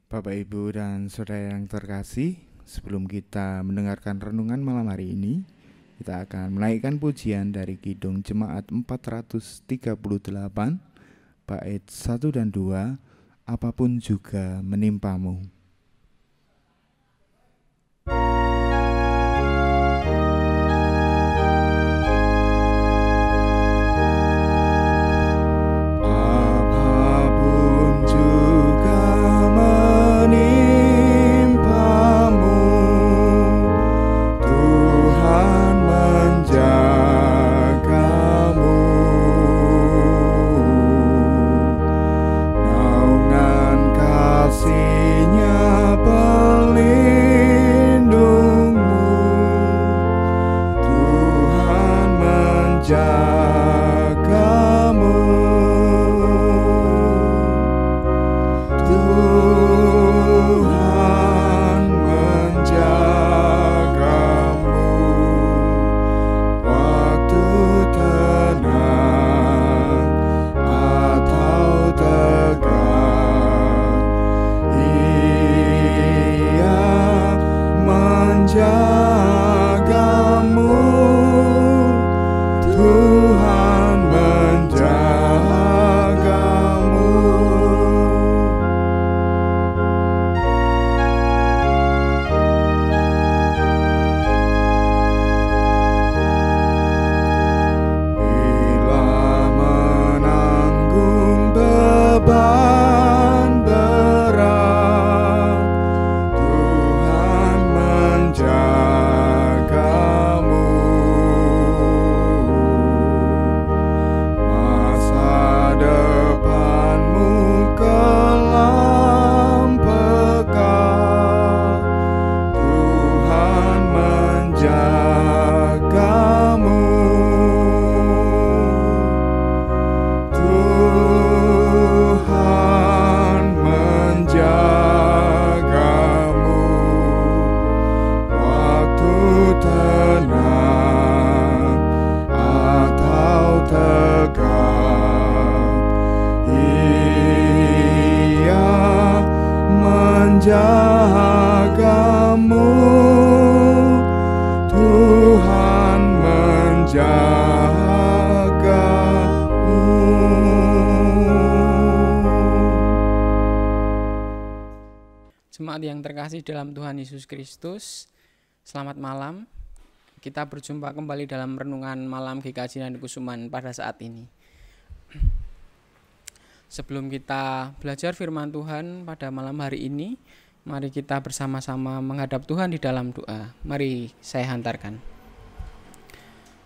Bapak, Ibu, dan Saudara yang terkasih, sebelum kita mendengarkan renungan malam hari ini, kita akan menaikkan pujian dari Kidung Jemaat 438, bait 1 dan 2, apapun juga menimpamu. Menjagamu, Tuhan menjagamu. Jemaat yang terkasih dalam Tuhan Yesus Kristus, selamat malam. Kita berjumpa kembali dalam renungan malam GKJ dan Kusuman pada saat ini. Sebelum kita belajar firman Tuhan pada malam hari ini, mari kita bersama-sama menghadap Tuhan di dalam doa. Mari saya hantarkan.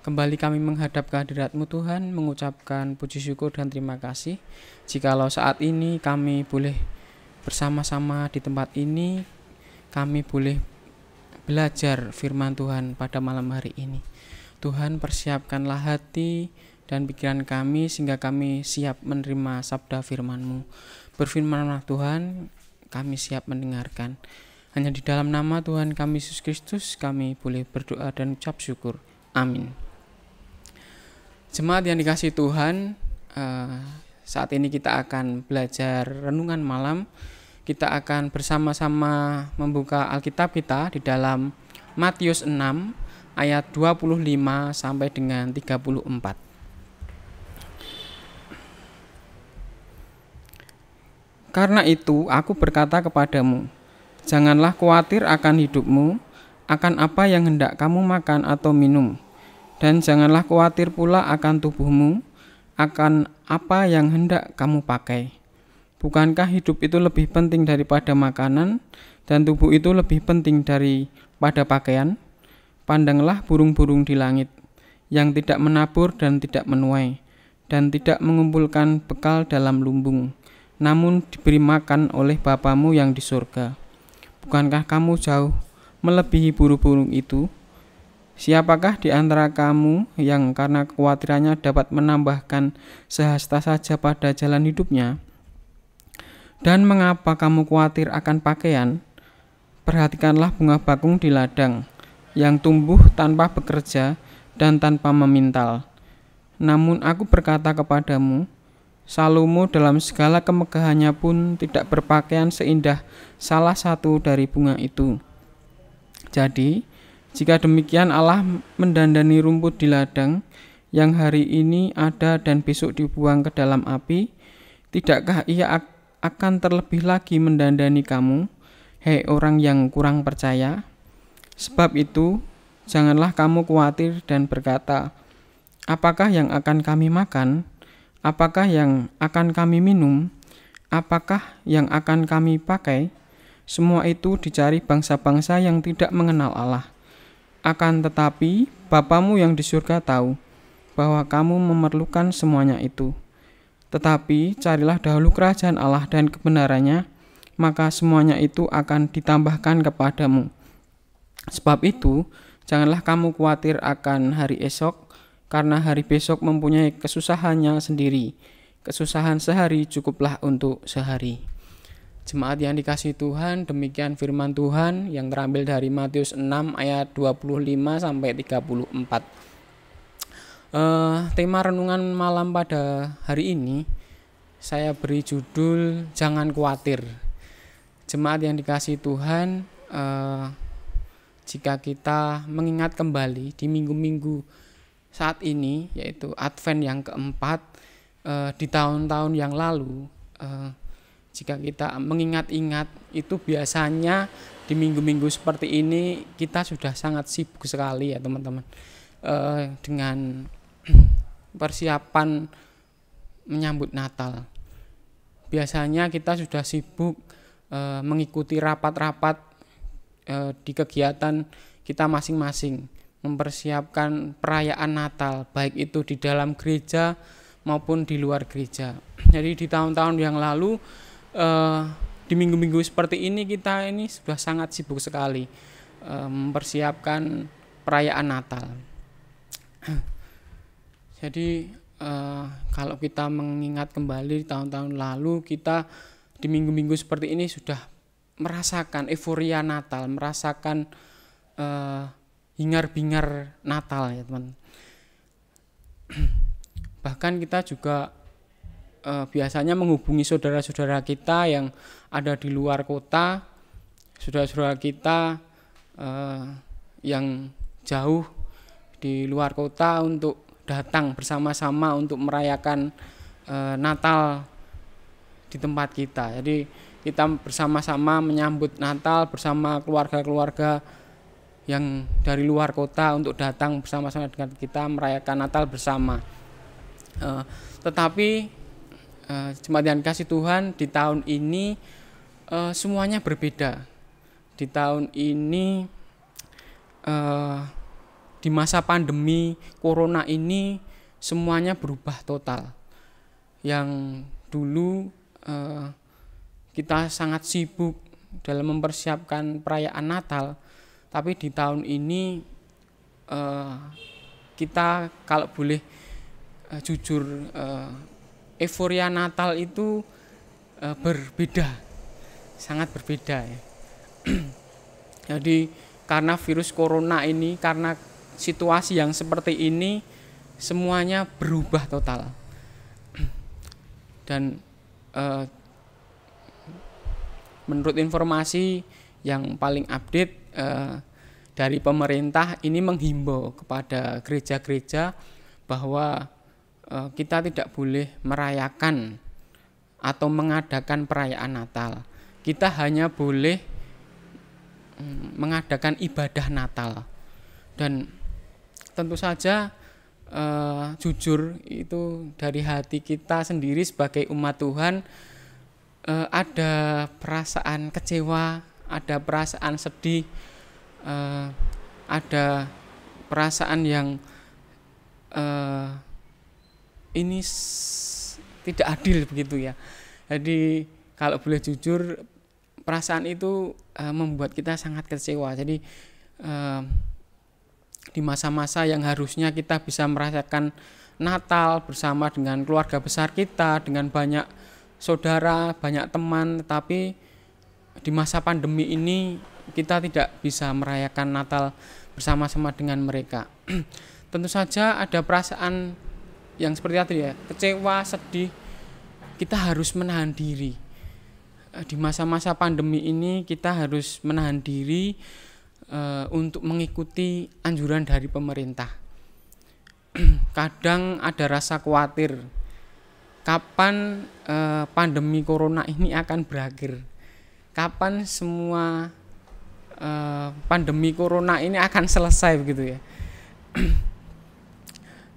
Kembali kami menghadap kehadirat-Mu Tuhan, mengucapkan puji syukur dan terima kasih. Jikalau saat ini kami boleh bersama-sama di tempat ini, kami boleh belajar firman Tuhan pada malam hari ini. Tuhan, persiapkanlah hati dan pikiran kami sehingga kami siap menerima sabda firman-Mu. Berfirmanlah Tuhan, kami siap mendengarkan. Hanya di dalam nama Tuhan kami Yesus Kristus kami boleh berdoa dan ucap syukur. Amin. Jemaat yang dikasihi Tuhan, saat ini kita akan belajar renungan malam. Kita akan bersama-sama membuka Alkitab kita di dalam Matius 6 ayat 25 sampai dengan 34. Karena itu aku berkata kepadamu, janganlah khawatir akan hidupmu, akan apa yang hendak kamu makan atau minum, dan janganlah khawatir pula akan tubuhmu, akan apa yang hendak kamu pakai. Bukankah hidup itu lebih penting daripada makanan, dan tubuh itu lebih penting daripada pakaian? Pandanglah burung-burung di langit, yang tidak menabur dan tidak menuai, dan tidak mengumpulkan bekal dalam lumbung, namun diberi makan oleh Bapamu yang di surga. Bukankah kamu jauh melebihi burung-burung itu? Siapakah di antara kamu yang karena kekhawatirannya dapat menambahkan sehasta saja pada jalan hidupnya? Dan mengapa kamu khawatir akan pakaian? Perhatikanlah bunga bakung di ladang, yang tumbuh tanpa bekerja dan tanpa memintal. Namun aku berkata kepadamu, Salomo dalam segala kemegahannya pun tidak berpakaian seindah salah satu dari bunga itu. Jadi, jika demikian Allah mendandani rumput di ladang yang hari ini ada dan besok dibuang ke dalam api, tidakkah Ia akan terlebih lagi mendandani kamu, hei orang yang kurang percaya? Sebab itu, janganlah kamu khawatir dan berkata, apakah yang akan kami makan? Apakah yang akan kami minum? Apakah yang akan kami pakai? Semua itu dicari bangsa-bangsa yang tidak mengenal Allah. Akan tetapi, Bapamu yang di surga tahu bahwa kamu memerlukan semuanya itu. Tetapi carilah dahulu kerajaan Allah dan kebenarannya, maka semuanya itu akan ditambahkan kepadamu. Sebab itu, janganlah kamu khawatir akan hari esok, karena hari besok mempunyai kesusahannya sendiri. Kesusahan sehari cukuplah untuk sehari. Jemaat yang dikasihi Tuhan, demikian firman Tuhan yang terambil dari Matius 6 ayat 25 sampai 34. Tema renungan malam pada hari ini saya beri judul Jangan Khawatir. Jemaat yang dikasihi Tuhan, jika kita mengingat kembali di minggu-minggu saat ini, yaitu Advent yang keempat, di tahun-tahun yang lalu, jika kita mengingat-ingat, itu biasanya di minggu-minggu seperti ini kita sudah sangat sibuk sekali ya teman-teman, dengan persiapan menyambut Natal. Biasanya kita sudah sibuk mengikuti rapat-rapat di kegiatan kita masing-masing, mempersiapkan perayaan Natal, baik itu di dalam gereja maupun di luar gereja. Jadi di tahun-tahun yang lalu, di minggu-minggu seperti ini kita ini sudah sangat sibuk sekali mempersiapkan perayaan Natal. Jadi kalau kita mengingat kembali tahun-tahun lalu, kita di minggu-minggu seperti ini sudah merasakan euforia Natal, merasakan hingar-bingar Natal ya teman. Bahkan kita juga biasanya menghubungi saudara-saudara kita yang ada di luar kota, saudara-saudara kita yang jauh di luar kota untuk datang bersama-sama untuk merayakan Natal di tempat kita. Jadi kita bersama-sama menyambut Natal bersama keluarga-keluarga yang dari luar kota untuk datang bersama-sama dengan kita merayakan Natal bersama. Tetapi jemaat yang dikasihi Tuhan, di tahun ini semuanya berbeda. Di tahun ini, di masa pandemi corona ini, semuanya berubah total. Yang dulu kita sangat sibuk dalam mempersiapkan perayaan Natal, tapi di tahun ini kita kalau boleh jujur, euforia Natal itu berbeda, sangat berbeda ya. Jadi karena virus corona ini, karena situasi yang seperti ini, semuanya berubah total. Dan menurut informasi yang paling update dari pemerintah, ini menghimbau kepada gereja-gereja bahwa kita tidak boleh merayakan atau mengadakan perayaan Natal. Kita hanya boleh mengadakan ibadah Natal. Dan tentu saja jujur itu dari hati kita sendiri sebagai umat Tuhan, ada perasaan kecewa, ada perasaan sedih, ada perasaan yang ini tidak adil begitu ya. Jadi kalau boleh jujur, perasaan itu membuat kita sangat kecewa. Jadi di masa-masa yang harusnya kita bisa merasakan Natal bersama dengan keluarga besar kita, dengan banyak saudara, banyak teman, tetapi di masa pandemi ini kita tidak bisa merayakan Natal bersama-sama dengan mereka. Tentu saja ada perasaan yang seperti tadi ya, kecewa, sedih, kita harus menahan diri. Di masa-masa pandemi ini kita harus menahan diri untuk mengikuti anjuran dari pemerintah. Kadang ada rasa khawatir kapan pandemi corona ini akan berakhir, kapan semua pandemi corona ini akan selesai begitu ya.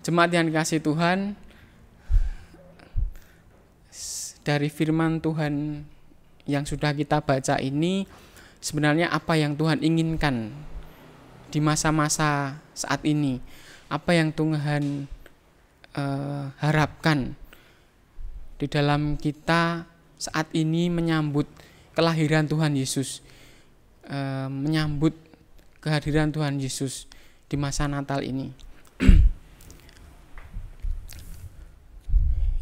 Jemaat yang dikasihi Tuhan, dari firman Tuhan yang sudah kita baca ini, sebenarnya apa yang Tuhan inginkan di masa-masa saat ini, apa yang Tuhan harapkan di dalam kita saat ini menyambut kelahiran Tuhan Yesus, menyambut kehadiran Tuhan Yesus di masa Natal ini.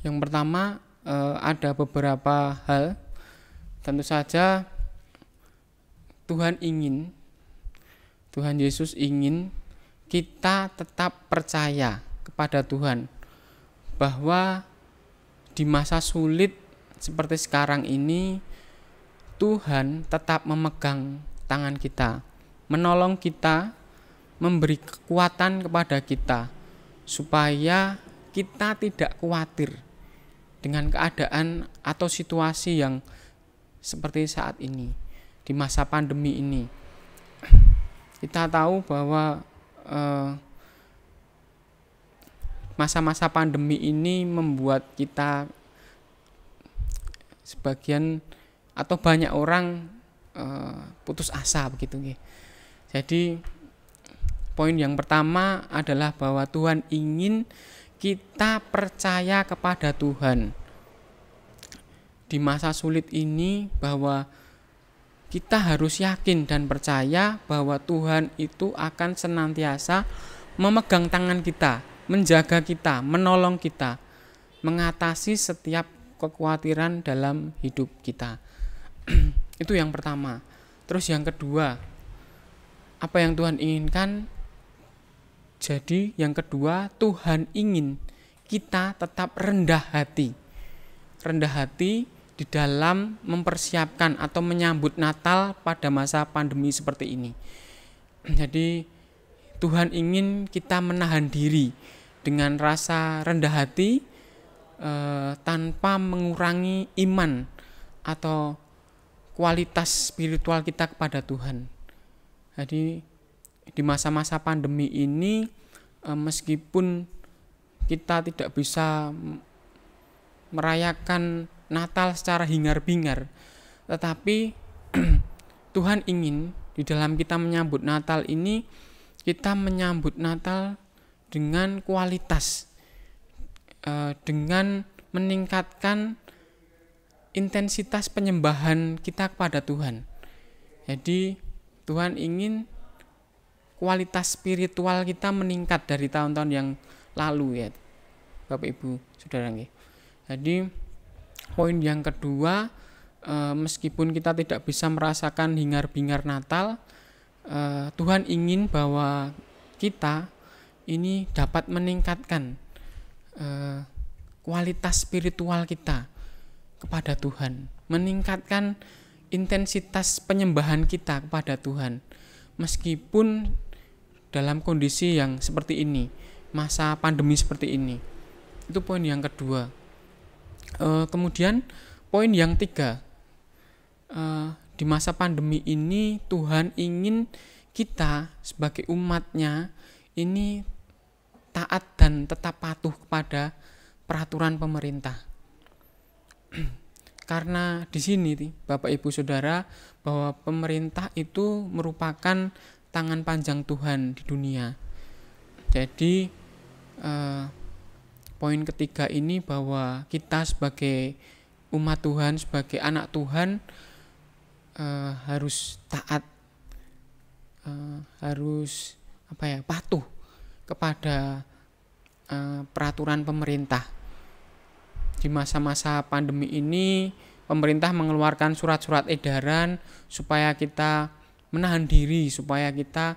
Yang pertama, ada beberapa hal. Tentu saja Tuhan Yesus ingin kita tetap percaya kepada Tuhan, bahwa di masa sulit seperti sekarang ini Tuhan tetap memegang tangan kita, menolong kita, memberi kekuatan kepada kita supaya kita tidak khawatir dengan keadaan atau situasi yang seperti saat ini, di masa pandemi ini. Kita tahu bahwa masa-masa pandemi ini membuat kita, sebagian atau banyak orang putus asa begitu. Jadi poin yang pertama adalah bahwa Tuhan ingin kita percaya kepada Tuhan di masa sulit ini, bahwa kita harus yakin dan percaya bahwa Tuhan itu akan senantiasa memegang tangan kita, menjaga kita, menolong kita, mengatasi setiap kekhawatiran dalam hidup kita. Itu yang pertama. Terus yang kedua, apa yang Tuhan inginkan? Jadi yang kedua, Tuhan ingin kita tetap rendah hati. Rendah hati di dalam mempersiapkan atau menyambut Natal pada masa pandemi seperti ini. Jadi Tuhan ingin kita menahan diri dengan rasa rendah hati, tanpa mengurangi iman atau kualitas spiritual kita kepada Tuhan. Jadi di masa-masa pandemi ini, meskipun kita tidak bisa merayakan Natal secara hingar-bingar, tetapi Tuhan ingin di dalam kita menyambut Natal ini, kita menyambut Natal dengan kualitas, dengan meningkatkan intensitas penyembahan kita kepada Tuhan. Jadi Tuhan ingin kualitas spiritual kita meningkat dari tahun-tahun yang lalu ya, Bapak Ibu Saudara. Jadi poin yang kedua, meskipun kita tidak bisa merasakan hingar-bingar Natal, Tuhan ingin bahwa kita ini dapat meningkatkan kualitas spiritual kita kepada Tuhan, meningkatkan intensitas penyembahan kita kepada Tuhan, meskipun dalam kondisi yang seperti ini, masa pandemi seperti ini. Itu poin yang kedua. Kemudian poin yang tiga, di masa pandemi ini Tuhan ingin kita sebagai umatnya ini taat dan tetap patuh kepada peraturan pemerintah. Karena di sini Bapak Ibu Saudara, bahwa pemerintah itu merupakan tangan panjang Tuhan di dunia. Jadi poin ketiga ini, bahwa kita sebagai umat Tuhan, sebagai anak Tuhan, harus taat, harus patuh kepada peraturan pemerintah. Di masa-masa pandemi ini, pemerintah mengeluarkan surat-surat edaran supaya kita menahan diri, supaya kita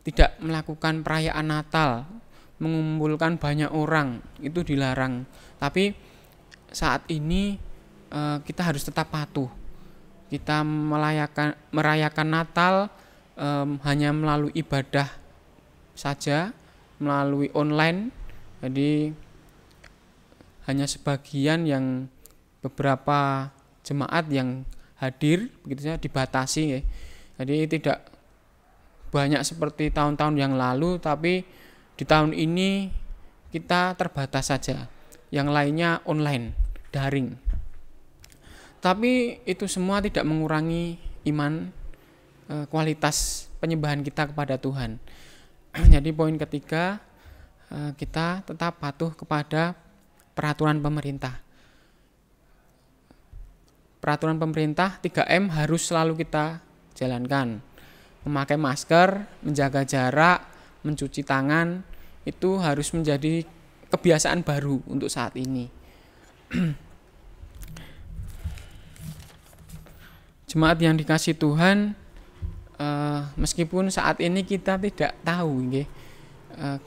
tidak melakukan perayaan Natal, mengumpulkan banyak orang, itu dilarang. Tapi saat ini kita harus tetap patuh. Kita merayakan Natal hanya melalui ibadah saja, melalui online. Jadi hanya sebagian yang beberapa jemaat yang hadir, begitu saja dibatasi ya. Jadi tidak banyak seperti tahun-tahun yang lalu, tapi di tahun ini kita terbatas saja. Yang lainnya online, daring. Tapi itu semua tidak mengurangi iman, kualitas penyembahan kita kepada Tuhan. Jadi poin ketiga, kita tetap patuh kepada peraturan pemerintah. Peraturan pemerintah 3M harus selalu kita jalankan. Memakai masker, menjaga jarak, mencuci tangan, itu harus menjadi kebiasaan baru untuk saat ini. Jemaat yang dikasihi Tuhan, meskipun saat ini kita tidak tahu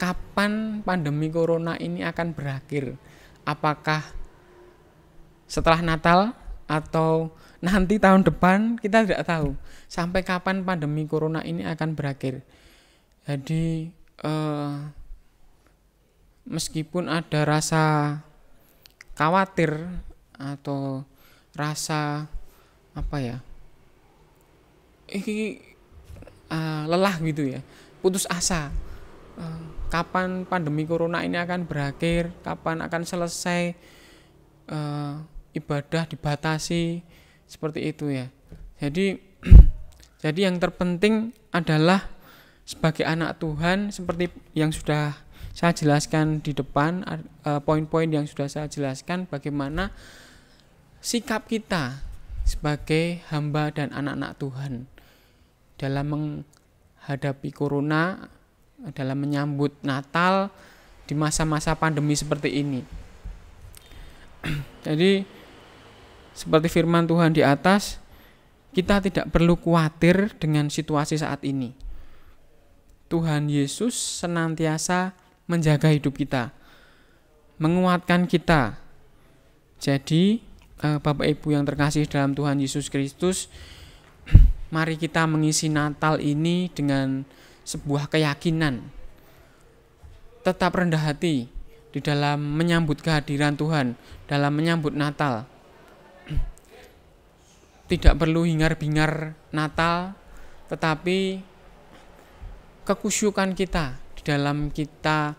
kapan pandemi corona ini akan berakhir. Apakah setelah Natal atau nanti tahun depan, kita tidak tahu sampai kapan pandemi corona ini akan berakhir. Jadi meskipun ada rasa khawatir atau rasa lelah gitu ya, putus asa, kapan pandemi corona ini akan berakhir, kapan akan selesai, ibadah dibatasi, seperti itu ya. Jadi yang terpenting adalah sebagai anak Tuhan, seperti yang sudah saya jelaskan di depan, poin-poin yang sudah saya jelaskan, bagaimana sikap kita sebagai hamba dan anak-anak Tuhan dalam menghadapi corona, dalam menyambut Natal di masa-masa pandemi seperti ini. Jadi seperti firman Tuhan di atas, kita tidak perlu khawatir dengan situasi saat ini. Tuhan Yesus senantiasa menjaga hidup kita, menguatkan kita. Jadi Bapak Ibu yang terkasih dalam Tuhan Yesus Kristus, mari kita mengisi Natal ini dengan sebuah keyakinan. Tetap rendah hati di dalam menyambut kehadiran Tuhan, dalam menyambut Natal. Tidak perlu hingar-bingar Natal, tetapi kekusyukan kita di dalam kita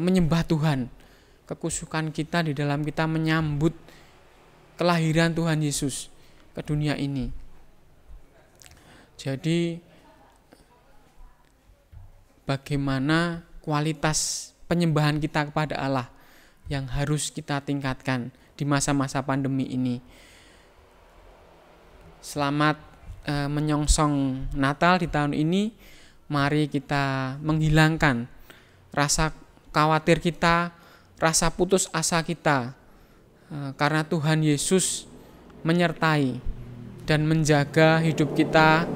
menyembah Tuhan, kekusyukan kita di dalam kita menyambut kelahiran Tuhan Yesus ke dunia ini. Jadi bagaimana kualitas penyembahan kita kepada Allah yang harus kita tingkatkan di masa-masa pandemi ini. Selamat menyongsong Natal di tahun ini. Mari kita menghilangkan rasa khawatir kita, rasa putus asa kita, karena Tuhan Yesus menyertai dan menjaga hidup kita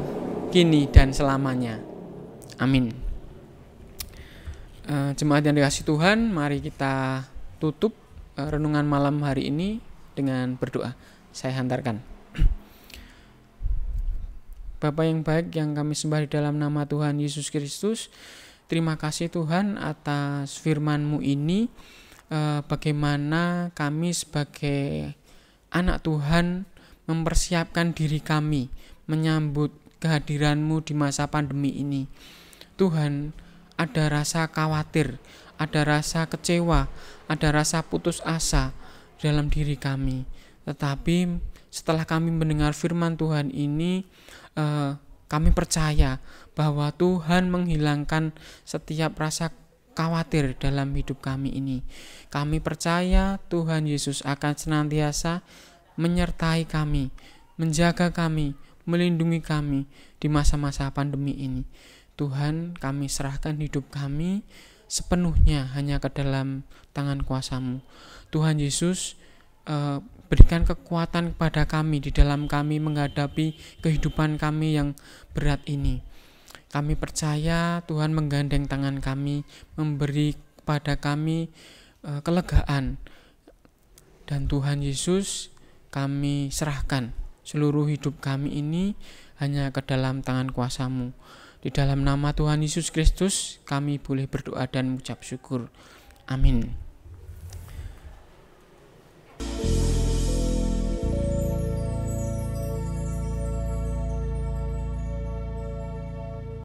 kini dan selamanya. Amin. Jemaat yang dikasihi Tuhan, mari kita tutup renungan malam hari ini dengan berdoa. Saya hantarkan. Bapa yang baik yang kami sembah di dalam nama Tuhan Yesus Kristus, terima kasih Tuhan atas firman-Mu ini, bagaimana kami sebagai anak Tuhan mempersiapkan diri kami menyambut kehadiran-Mu di masa pandemi ini. Tuhan, ada rasa khawatir, ada rasa kecewa, ada rasa putus asa dalam diri kami. Tetapi setelah kami mendengar firman Tuhan ini, kami percaya bahwa Tuhan menghilangkan setiap rasa khawatir dalam hidup kami ini. Kami percaya Tuhan Yesus akan senantiasa menyertai kami, menjaga kami, melindungi kami di masa-masa pandemi ini. Tuhan, kami serahkan hidup kami sepenuhnya hanya ke dalam tangan kuasa-Mu. Tuhan Yesus, berikan kekuatan kepada kami di dalam kami menghadapi kehidupan kami yang berat ini. Kami percaya Tuhan menggandeng tangan kami, memberi kepada kami kelegaan Dan Tuhan Yesus, kami serahkan seluruh hidup kami ini hanya ke dalam tangan kuasa-Mu. Di dalam nama Tuhan Yesus Kristus kami boleh berdoa dan mengucap syukur. Amin.